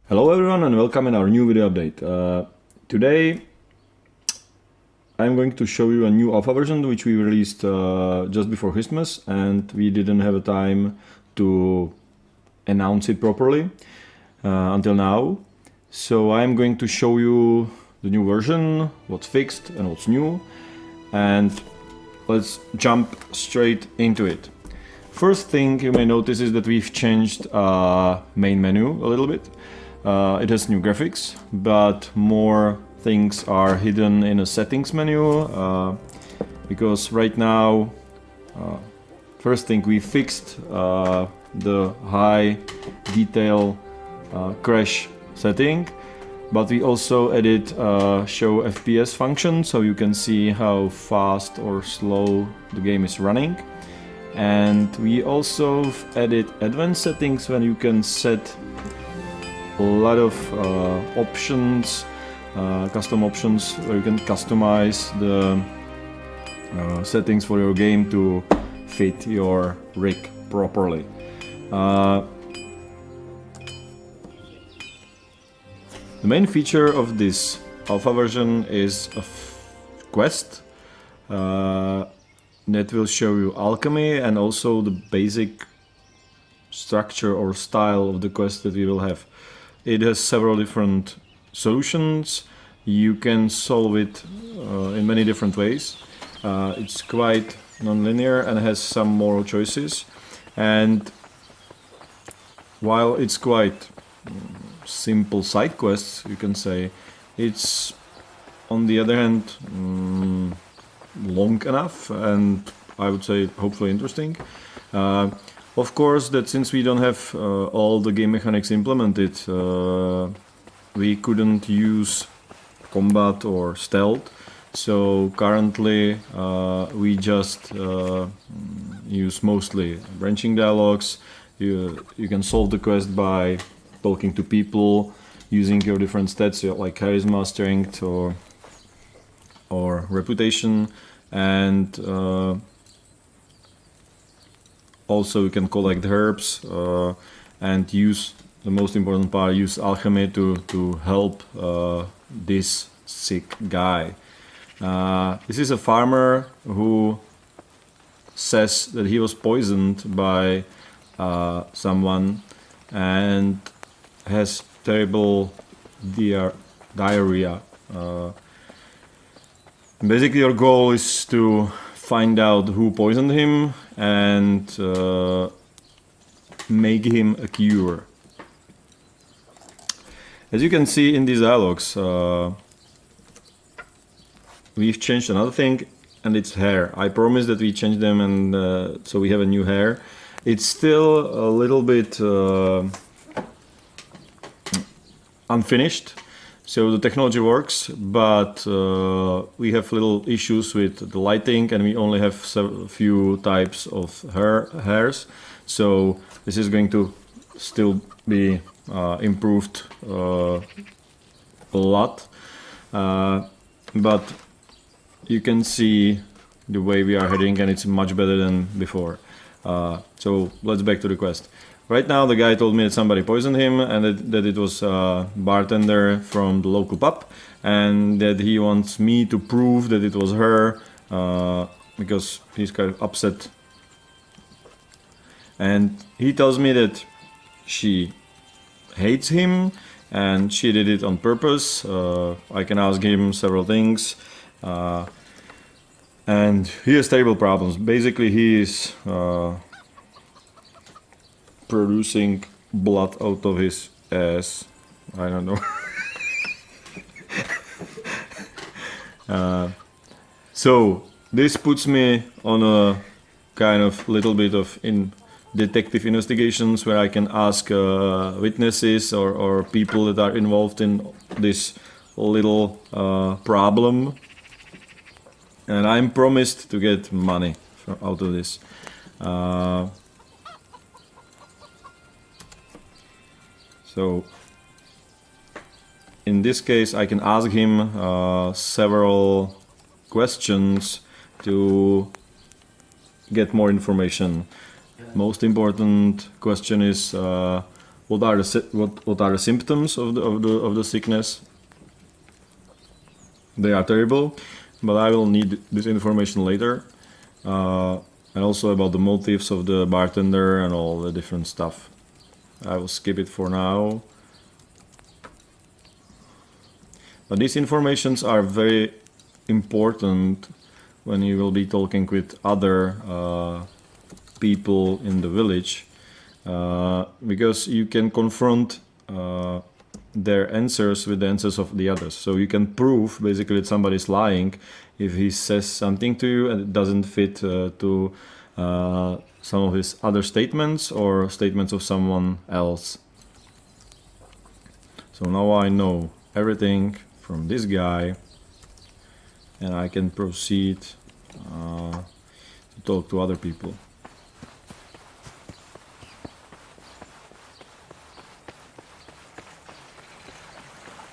Hello everyone and welcome in our new video update. Today I'm going to show you a new alpha version which we released just before Christmas, and we didn't have a time to announce it properly until now. So I'm going to show you the new version, what's fixed and what's new, and let's jump straight into it. First thing you may notice is that we've changed main menu a little bit. It has new graphics, but more things are hidden in a settings menu, because right now, first thing, we fixed the high detail crash setting, but we also added show FPS function, so you can see how fast or slow the game is running. And we also added advanced settings when you can set a lot of options, custom options, where you can customize the settings for your game to fit your rig properly. The main feature of this alpha version is a quest that will show you alchemy and also the basic structure or style of the quest that we will have. It has several different solutions. You can solve it in many different ways. It's quite non-linear and has some moral choices. And while it's quite simple side quests, you can say, it's on the other hand long enough and I would say hopefully interesting. Of course, that since we don't have all the game mechanics implemented, we couldn't use combat or stealth. So currently we just use mostly branching dialogues. You can solve the quest by talking to people, using your different stats like charisma, strength, or reputation, and also you can collect herbs and use, the most important part, use alchemy to help this sick guy. This is a farmer who says that he was poisoned by someone and has terrible diarrhea. Basically your goal is to find out who poisoned him and make him a cure. As you can see in these dialogues, we've changed another thing, and it's hair. I promise that we changed them, and so we have a new hair. It's still a little bit unfinished. So the technology works, but we have little issues with the lighting, and we only have a few types of hairs. So this is going to still be improved a lot, but you can see the way we are heading, and it's much better than before. So let's back to the quest. Right now the guy told me that somebody poisoned him, and that it was a bartender from the local pub, and that he wants me to prove that it was her, because he's kind of upset. And he tells me that she hates him and she did it on purpose. I can ask him several things, and he has terrible problems. Basically he is producing blood out of his ass. I don't know. So this puts me on a kind of little bit of detective investigations, where I can ask witnesses or people that are involved in this little problem, and I'm promised to get money out of this. So in this case I can ask him several questions to get more information. Most important question is what are the symptoms of the sickness. They are terrible, but I will need this information later. And also about the motives of the bartender and all the different stuff. I will skip it for now. But these informations are very important when you will be talking with other people in the village, because you can confront their answers with the answers of the others. So you can prove basically that somebody is lying if he says something to you and it doesn't fit to some of his other statements or statements of someone else. So now I know everything from this guy, and I can proceed to talk to other people.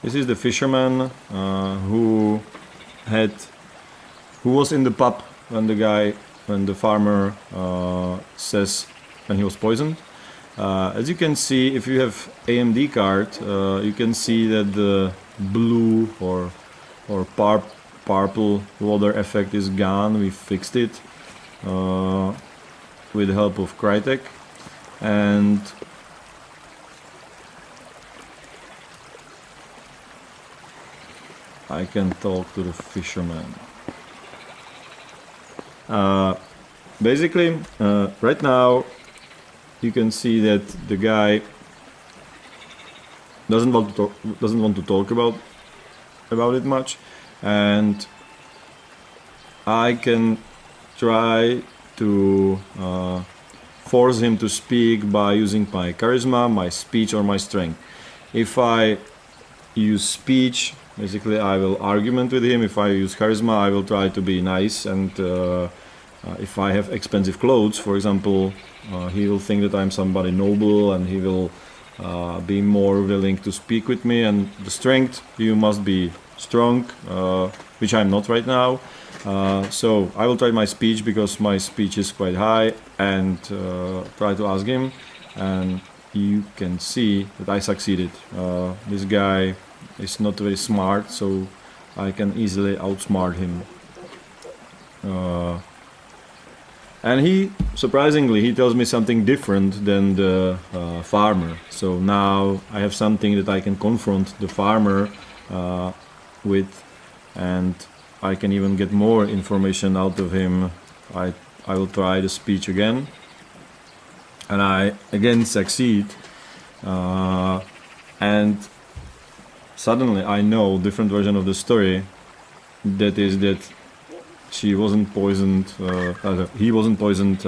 This is the fisherman who was in the pub when the farmer says when he was poisoned. As you can see, if you have AMD card, you can see that the blue or purple water effect is gone. We fixed it with the help of Crytek, and I can talk to the fisherman. Basically, right now you can see that the guy doesn't want to talk about it much, and I can try to force him to speak by using my charisma, my speech, or my strength. If I use speech, basically I will argument with him. If I use charisma, I will try to be nice, and if I have expensive clothes, for example, he will think that I'm somebody noble, and he will be more willing to speak with me. And the strength, you must be strong, which I'm not right now. So I will try my speech, because my speech is quite high, and try to ask him, and you can see that I succeeded. This guy is not very smart, so I can easily outsmart him. And he, surprisingly, he tells me something different than the farmer. So now I have something that I can confront the farmer with, and I can even get more information out of him. I will try the speech again, and I again succeed. And suddenly I know different version of the story. That is that she wasn't poisoned, he wasn't poisoned,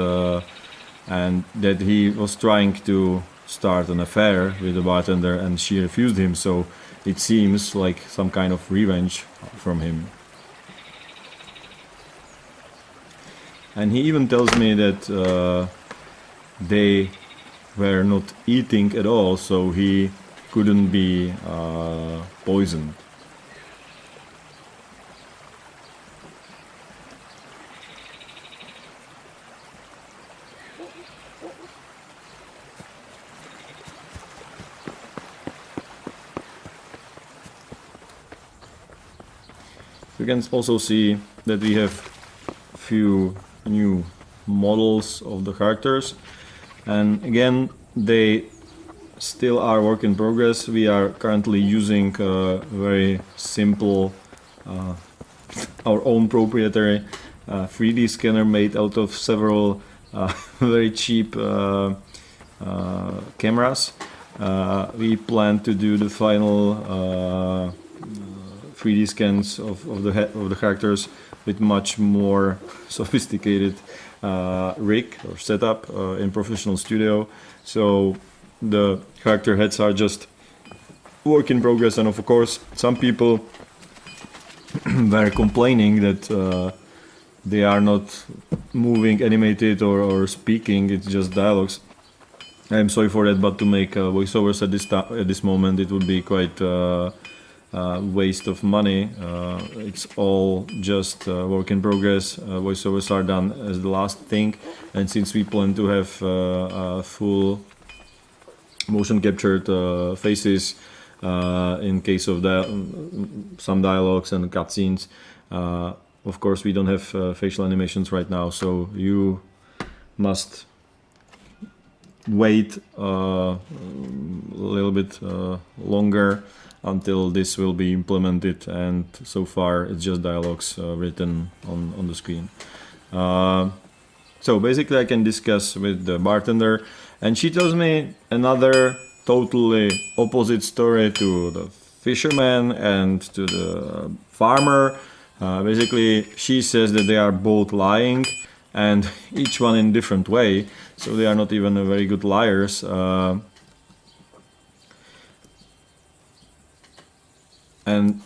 and that he was trying to start an affair with the bartender, and she refused him. So it seems like some kind of revenge from him. And he even tells me that they were not eating at all, so he couldn't be poisoned. You can also see that we have few new models of the characters, and again they still are work in progress. We are currently using a very simple our own proprietary 3D scanner made out of several very cheap cameras. We plan to do the final 3D scans of the characters with much more sophisticated rig or setup in professional studio. So the character heads are just work in progress, and of course some people were complaining that they are not moving, animated, or speaking, it's just dialogues. I'm sorry for that, but to make voiceovers at this moment, it would be quite waste of money. It's all just work in progress. Voiceovers are done as the last thing, and since we plan to have a full motion captured faces in case of some dialogues and cutscenes. Of course, we don't have facial animations right now, so you must wait a little bit longer until this will be implemented, and so far it's just dialogues written on the screen. So basically I can discuss with the bartender, and she tells me another totally opposite story to the fisherman and to the farmer. Basically she says that they are both lying, and each one in different way, so they are not even very good liars. And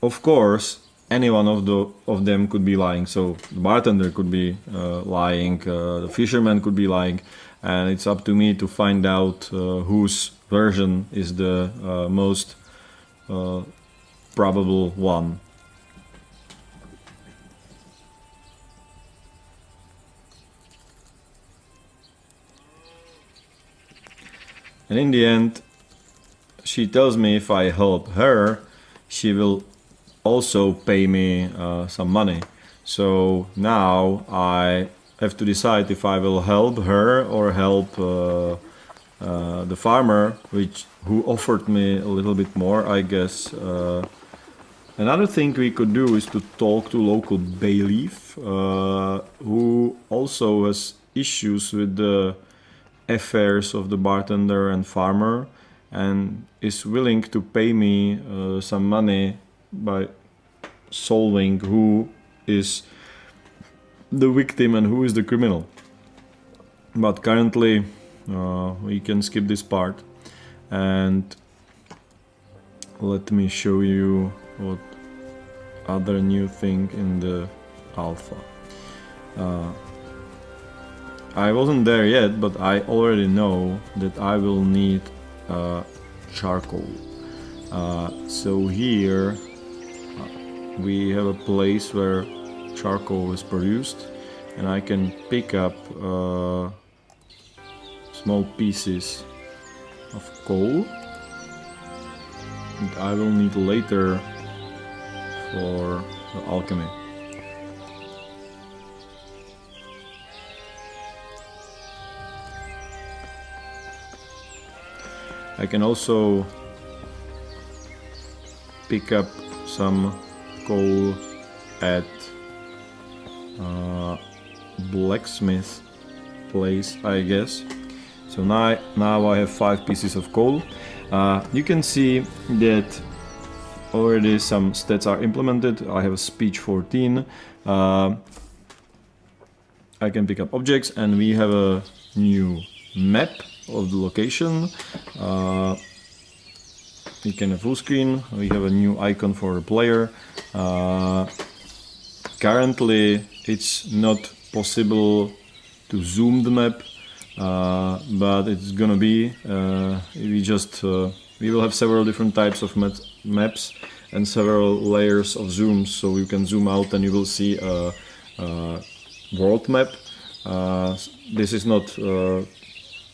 of course any one of them could be lying. So the bartender could be lying, the fisherman could be lying, and it's up to me to find out whose version is the most probable one. And in the end, she tells me if I help her, she will also pay me some money. So now I have to decide if I will help her or help the farmer, who offered me a little bit more, I guess. Another thing we could do is to talk to local bailiff, who also has issues with the affairs of the bartender and farmer, and is willing to pay me some money by solving who is the victim and who is the criminal. But currently we can skip this part, and let me show you what other new thing in the alpha. I wasn't there yet, but I already know that I will need charcoal. So here we have a place where charcoal is produced, and I can pick up small pieces of coal that I will need later for the alchemy. I can also pick up some coal at blacksmith place, I guess. So now I have 5 pieces of coal. You can see that already some stats are implemented. I have a speech 14. I can pick up objects, and we have a new map of the location. We can have full screen. We have a new icon for the player. Currently it's not possible to zoom the map, but it's gonna be. We will have several different types of maps and several layers of zooms, so you can zoom out and you will see a world map. This is not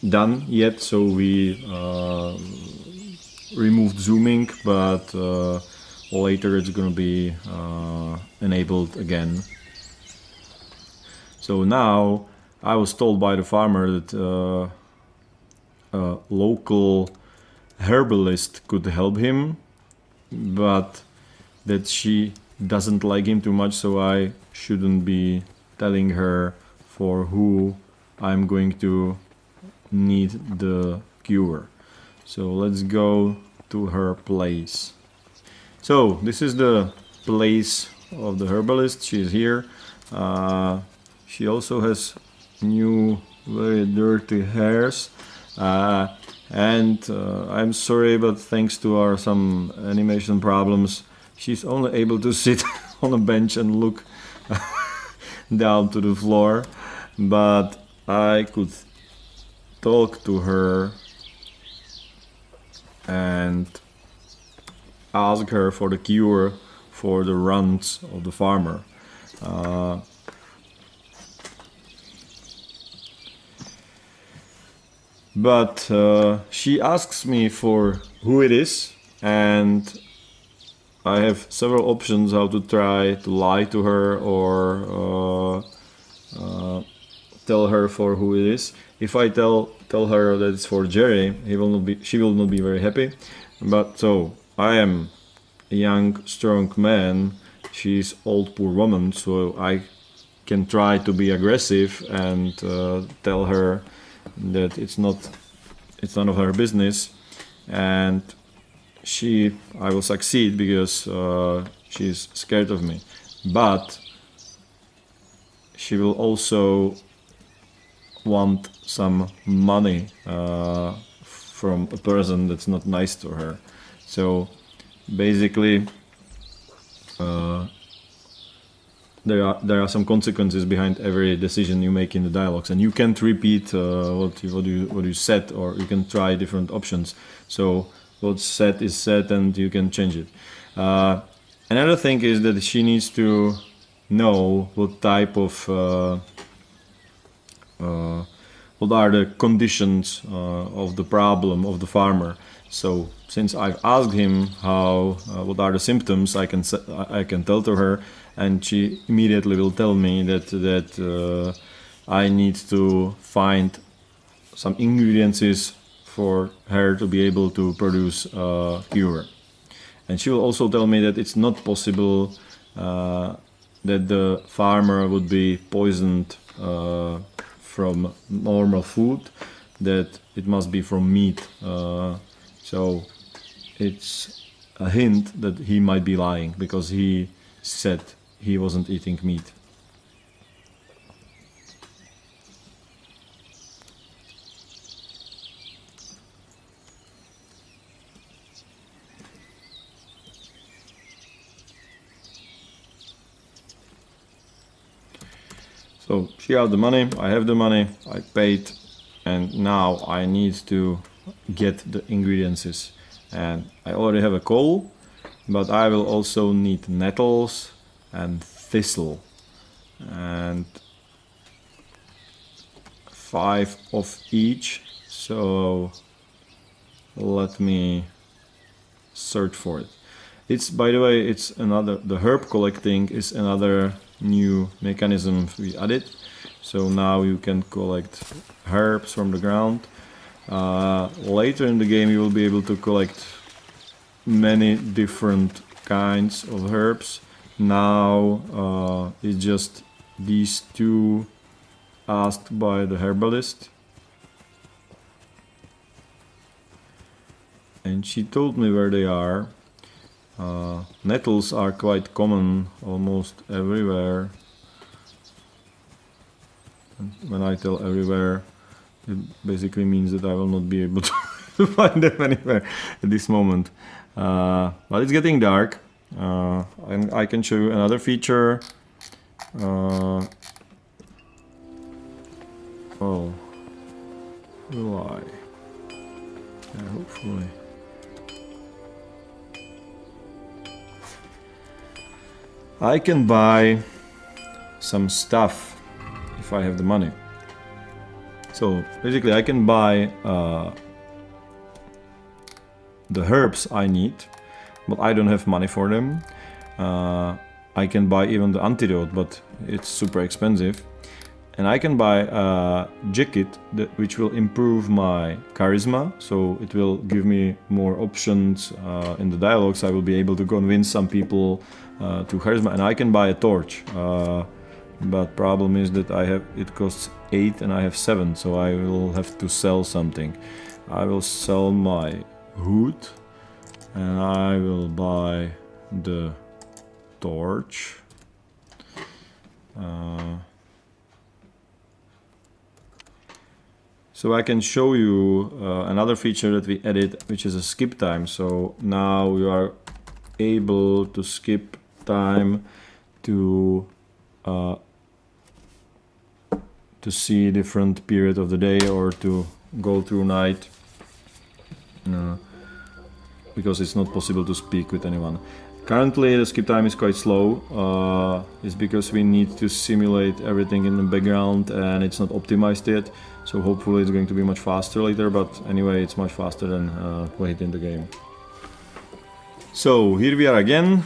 done yet, so we removed zooming, but later it's gonna be enabled again. So now I was told by the farmer that a local herbalist could help him, but that she doesn't like him too much, so I shouldn't be telling her for who I'm going to need the cure. So let's go to her place. So this is the place of the herbalist. She is here. She also has new very dirty hairs, and I'm sorry, but thanks to our some animation problems, she's only able to sit on a bench and look down to the floor, but I could talk to her and ask her for the cure for the runs of the farmer. But she asks me for who it is, and I have several options how to try to lie to her or tell her for who it is. If I tell her that it's for Jerry, she will not be very happy. But so I am a young, strong man. She's old, poor woman. So I can try to be aggressive and tell her that it's none of her business, and I will succeed because she's scared of me. But she will also want some money from a person that's not nice to her. So basically there are some consequences behind every decision you make in the dialogues, and you can't repeat what you said, or you can try different options. So what's said is said, and you can change it. Another thing is that she needs to know what type of what are the conditions of the problem of the farmer. So since I've asked him what are the symptoms, I can tell to her, and she immediately will tell me that I need to find some ingredients for her to be able to produce cure. And she will also tell me that it's not possible that the farmer would be poisoned from normal food, that it must be from meat. So it's a hint that he might be lying, because he said he wasn't eating meat. So she has the money, I have the money, I paid, and now I need to get the ingredients. And I already have a coal, but I will also need nettles and thistle, and 5 of each. So let me search for it. It's, by the way, the herb collecting is another new mechanism we added. So now you can collect herbs from the ground. Later in the game you will be able to collect many different kinds of herbs. Now it's just these 2 asked by the herbalist. And she told me where they are. Nettles are quite common almost everywhere. And when I tell everywhere, it basically means that I will not be able to find them anywhere at this moment. But it's getting dark. And I can show you another feature. Oh, will I? Yeah, hopefully. I can buy some stuff if I have the money. So basically I can buy the herbs I need, but I don't have money for them. I can buy even the antidote, but it's super expensive. And I can buy a jacket which will improve my charisma, so it will give me more options in the dialogues. I will be able to convince some people to charisma, and I can buy a torch. But problem is that it costs 8 and I have 7, so I will have to sell something. I will sell my hood and I will buy the torch. So I can show you another feature that we added, which is a skip time. So now you are able to skip time to see different period of the day, or to go through night, because it's not possible to speak with anyone. Currently the skip time is quite slow. It's because we need to simulate everything in the background and it's not optimized yet. so hopefully it's going to be much faster later, but anyway, it's much faster than play it in the game. So here we are again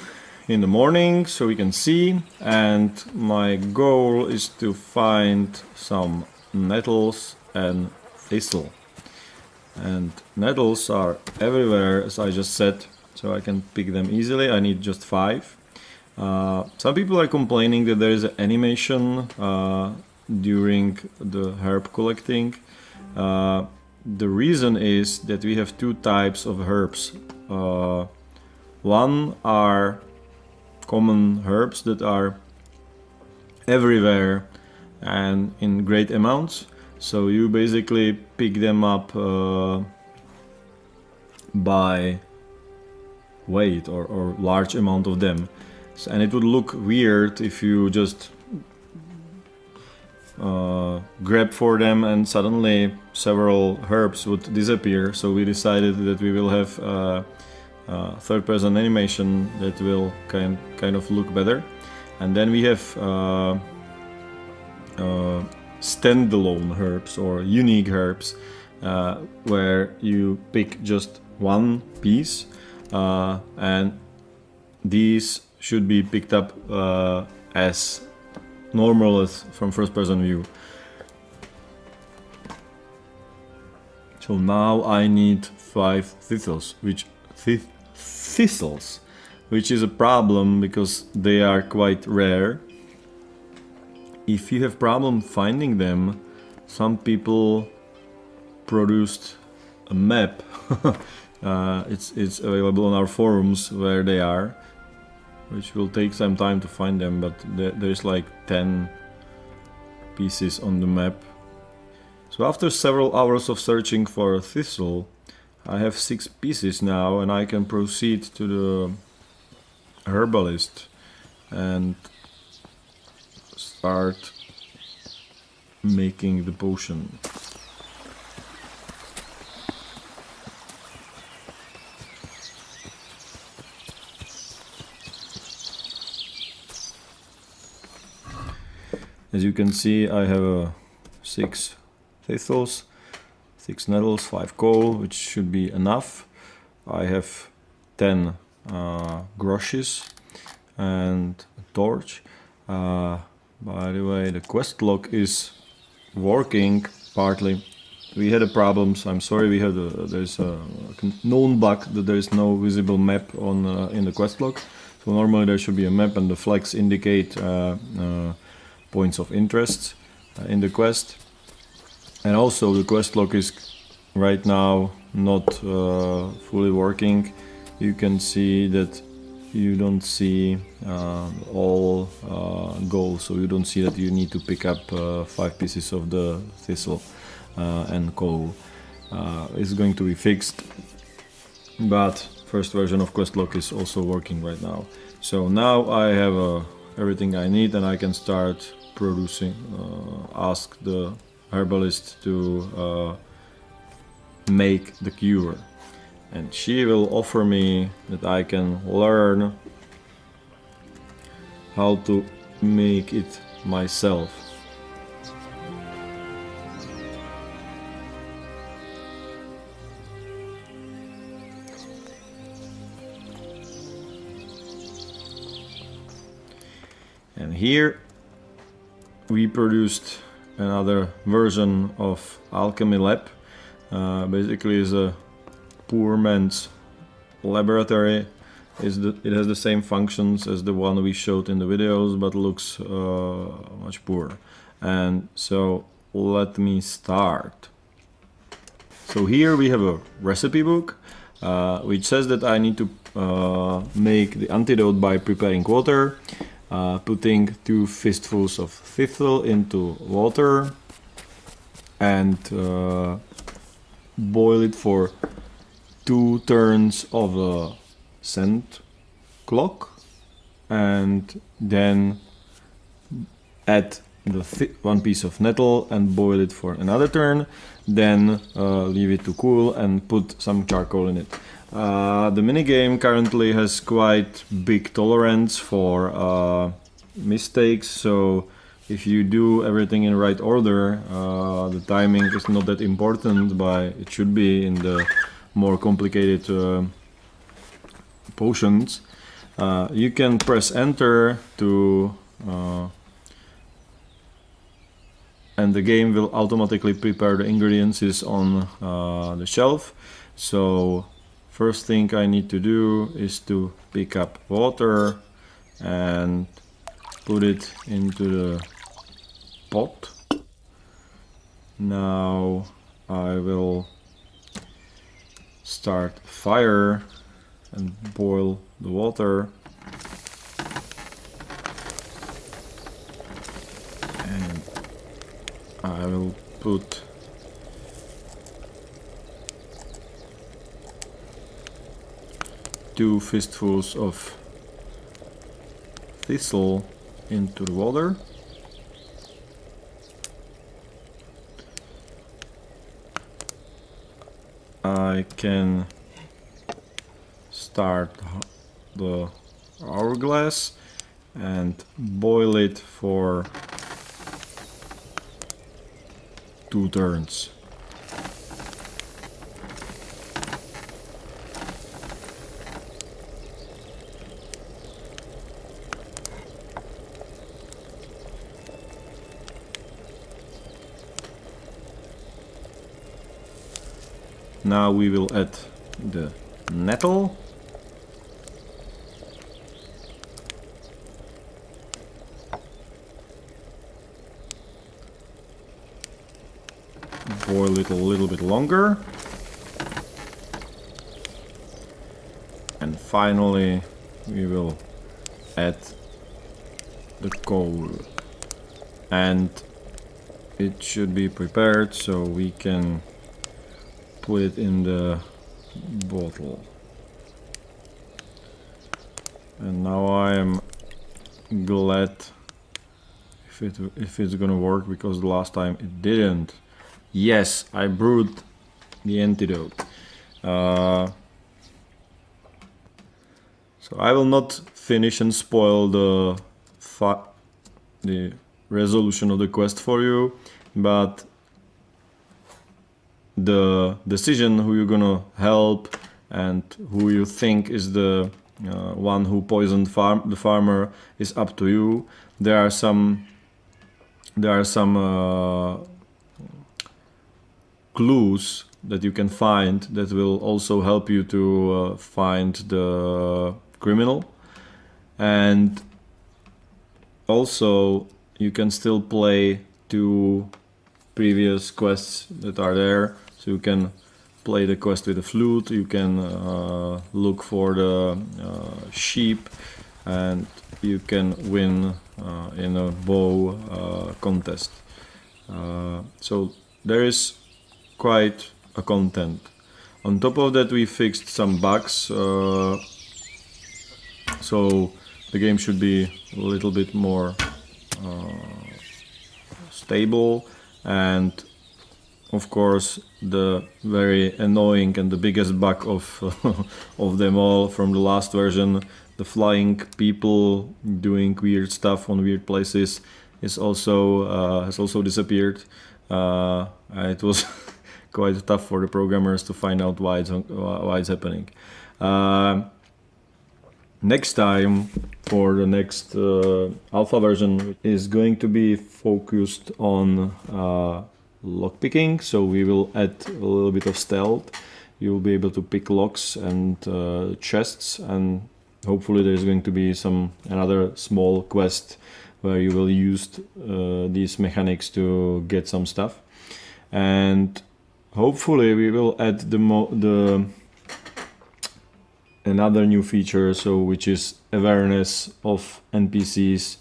in the morning, so we can see, and my goal is to find some nettles and thistle. And nettles are everywhere, as I just said, so I can pick them easily. I need just 5. Some people are complaining that there is an animation during the herb collecting. The reason is that we have 2 types of herbs. One are common herbs that are everywhere and in great amounts, so you basically pick them up by weight or large amount of them. And it would look weird if you just grab for them and suddenly several herbs would disappear. So we decided that we will have third-person animation that will kind of look better. And then we have standalone herbs or unique herbs, where you pick just one piece, and these should be picked up as normal as from first-person view. So now I need 5 thistles, which is a problem because they are quite rare. If you have problem finding them, some people produced a map. It's available on our forums where they are, which will take some time to find them, but there's like 10 pieces on the map. So after several hours of searching for a thistle, I have 6 pieces now, and I can proceed to the herbalist and start making the potion. As you can see, I have 6 thistles, 6 nettles, 5 coal, which should be enough. I have 10 groches and a torch. By the way, the quest log is working partly. We had a problem. I'm sorry. There's a known bug that there is no visible map on in the quest log. So normally there should be a map, and the flags indicate points of interest in the quest. And also the quest log is right now not fully working. You can see that you don't see all goals, so you don't see that you need to pick up 5 pieces of the thistle and coal. It's going to be fixed, but first version of quest log is also working right now. So now I have everything I need, and I can start producing. Ask the herbalist to make the cure, and she will offer me that I can learn how to make it myself. And here we produced another version of Alchemy Lab. Basically is a poor man's laboratory. It has the same functions as the one we showed in the videos, but looks much poorer. And so let me start. So here we have a recipe book, which says that I need to make the antidote by preparing water, putting 2 fistfuls of thistle into water, and boil it for 2 turns of a scent clock, and then add the 1 piece of nettle and boil it for another turn, then leave it to cool and put some charcoal in it. The minigame currently has quite big tolerance for mistakes, so if you do everything in right order, the timing is not that important, but it should be in the more complicated potions. You can press enter to and the game will automatically prepare the ingredients on the shelf. So first thing I need to do is to pick up water and put it into the pot. Now I will start a fire and boil the water. And I will put two fistfuls of thistle into the water. I can start the hourglass and boil it for 2 turns. Now we will add the nettle. Boil it a little bit longer. And finally we will add the coal. And it should be prepared so we can put it in the bottle. And now I am glad if it's gonna work, because the last time it didn't. Yes, I brewed the antidote. So I will not finish and spoil the resolution of the quest for you, but the decision who you're gonna help and who you think is the one who poisoned the farmer is up to you. There are some clues that you can find that will also help you to find the criminal, and also you can still play 2 previous quests that are there. So you can play the quest with the flute, you can look for the sheep, and you can win in a bow contest. So there is quite a content. On top of that, we fixed some bugs, so the game should be a little bit more stable. And of course, the very annoying and the biggest bug of them all from the last version, the flying people doing weird stuff on weird places, is also has also disappeared. It was quite tough for the programmers to find out why it's happening. Next time, for the next alpha version, is going to be focused on lockpicking. So we will add a little bit of stealth. You will be able to pick locks and chests, and hopefully there's going to be another small quest where you will use these mechanics to get some stuff. And hopefully we will add another new feature, which is awareness of NPCs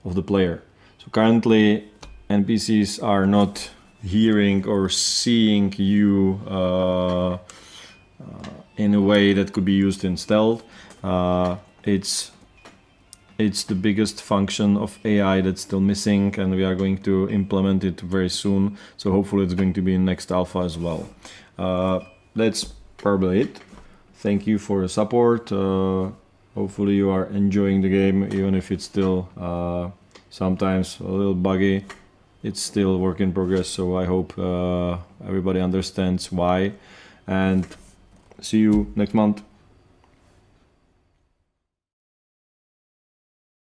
of the player. So currently NPCs are not hearing or seeing you in a way that could be used in stealth. It's the biggest function of AI that's still missing, and we are going to implement it very soon. So hopefully it's going to be in next alpha as well. That's probably it. Thank you for your support. Hopefully you are enjoying the game, even if it's still sometimes a little buggy. It's still work in progress, so I hope everybody understands why. And see you next month.